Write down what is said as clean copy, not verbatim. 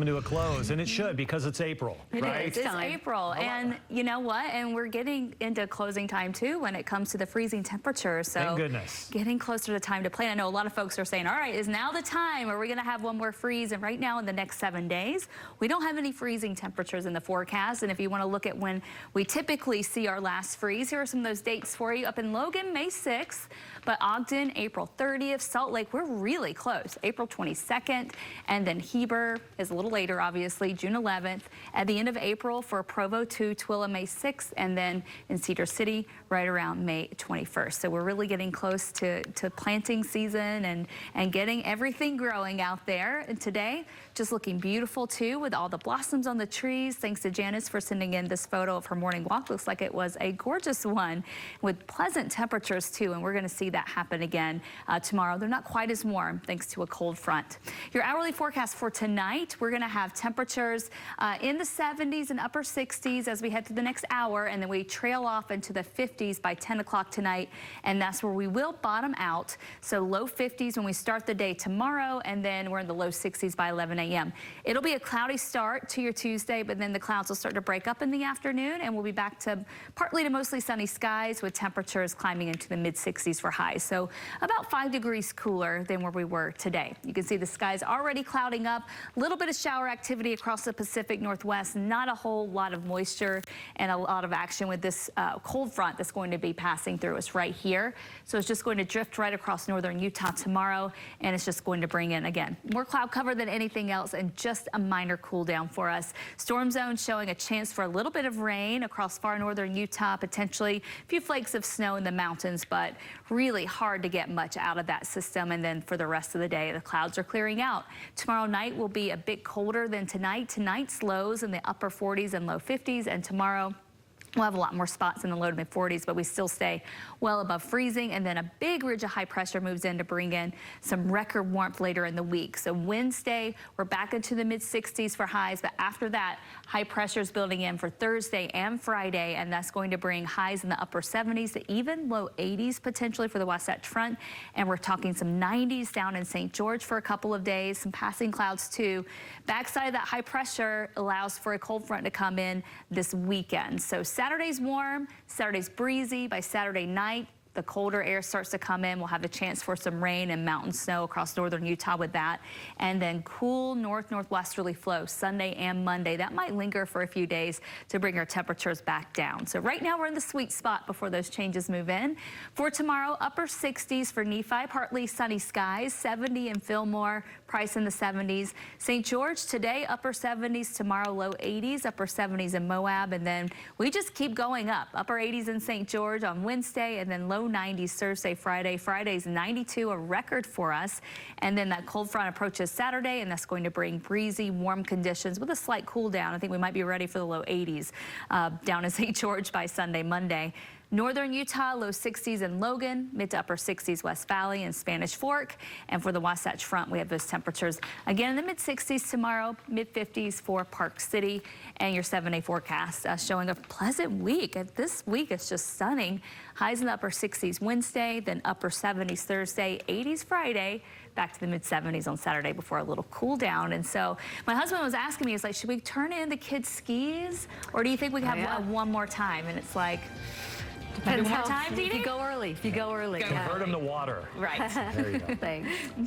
To a close, and it should, because it's April, right? It's April, and you know what? And we're getting into closing time too when it comes to the freezing temperatures. So thank goodness. Getting closer to time to plan. I know a lot of folks are saying, all right, is now the time? Are we going to have one more freeze? And right now in the next 7 days, we don't have any freezing temperatures in the forecast. And if you want to look at when we typically see our last freeze, here are some of those dates for you. Up in Logan, May 6th, but Ogden, April 30th, Salt Lake, we're really close, April 22nd, and then Heber is a little later, obviously, June 11th. At the end of April for Provo 2, Twilla, May 6th, and then in Cedar City, right around May 21st. So we're really getting close to planting season and getting everything growing out there. And today, just looking beautiful too, with all the blossoms on the trees. Thanks to Janice for sending in this photo of her morning walk. Looks like it was a gorgeous one with pleasant temperatures too, and we're going to see that happen again tomorrow. They're not quite as warm thanks to a cold front. Your hourly forecast for tonight, we're going to have temperatures in the 70s and upper 60s as we head to the next hour, and then we trail off into the 50s by 10 o'clock tonight, and that's where we will bottom out. So low 50s when we start the day tomorrow, and then we're in the low 60s by 11 a.m. It'll be a cloudy start to your Tuesday, but then the clouds will start to break up in the afternoon, and we'll be back to partly to mostly sunny skies with temperatures climbing into the mid 60s for highs. So about 5 degrees cooler than where we were today. You can see the skies already clouding up, a little bit of shower activity across the Pacific Northwest, not a whole lot of moisture and a lot of action with this cold front that's going to be passing through us right here. So it's just going to drift right across northern Utah tomorrow, and it's just going to bring in, again, more cloud cover than anything else and just a minor cool down for us. Storm zone showing a chance for a little bit of rain across far northern Utah, potentially a few flakes of snow in the mountains, but really hard to get much out of that system. And then for the rest of the day, the clouds are clearing out. Tomorrow night will be a bit colder than tonight. Tonight's lows in the upper 40s and low 50s, and tomorrow we'll have a lot more spots in the low to mid 40s, but we still stay well above freezing. And then a big ridge of high pressure moves in to bring in some record warmth later in the week. So Wednesday, we're back into the mid 60s for highs, but after that, high pressure is building in for Thursday and Friday, and that's going to bring highs in the upper 70s to even low 80s potentially for the Wasatch Front. And we're talking some 90s down in St. George for a couple of days, some passing clouds too. Backside of that high pressure allows for a cold front to come in this weekend. So Saturday's warm, Saturday's breezy. By Saturday night, the colder air starts to come in. We'll have a chance for some rain and mountain snow across northern Utah with that. And then cool northwesterly flow Sunday and Monday. That might linger for a few days to bring our temperatures back down. So right now we're in the sweet spot before those changes move in. For tomorrow, upper 60s for Nephi, partly sunny skies, 70 in Fillmore, Price in the 70s. St. George today, upper 70s, tomorrow low 80s, upper 70s in Moab, and then we just keep going up. Upper 80s in St. George on Wednesday, and then low 90s Thursday, Friday. Friday's 92, a record for us. And then that cold front approaches Saturday, and that's going to bring breezy, warm conditions with a slight cool down. I think we might be ready for the low 80s down in St. George by Sunday, Monday. Northern Utah, low 60s in Logan, mid to upper 60s West Valley and Spanish Fork. And for the Wasatch Front, we have those temperatures again in the mid 60s tomorrow, mid 50s for Park City. And your 7-day forecast showing a pleasant week. This week it's just stunning. Highs in the upper 60s Wednesday, then upper 70s Thursday, 80s Friday, back to the mid 70s on Saturday before a little cool down. And so my husband was asking me, he's like, should we turn in the kids' skis, or do you think we can have one more time? And it's like, depends more how, time, if you go early, Convert them to water. Right. There you go. Thanks.